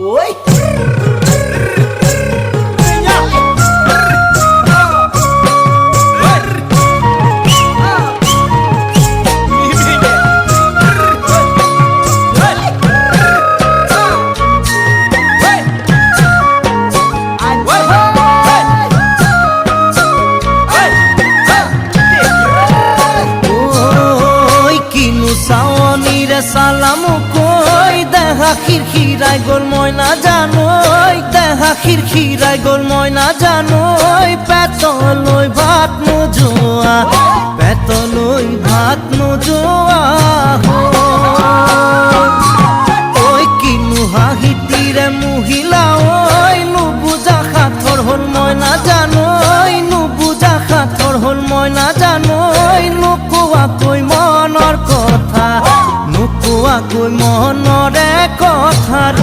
ওই সালাম কই দেখা খিরখিরাই গোল ময়না জানোই দেখা খিরখিরাই গোল ময়না জানোই পেতলই ভাত নোজোয়া পেতলই ভাত নোজোয়া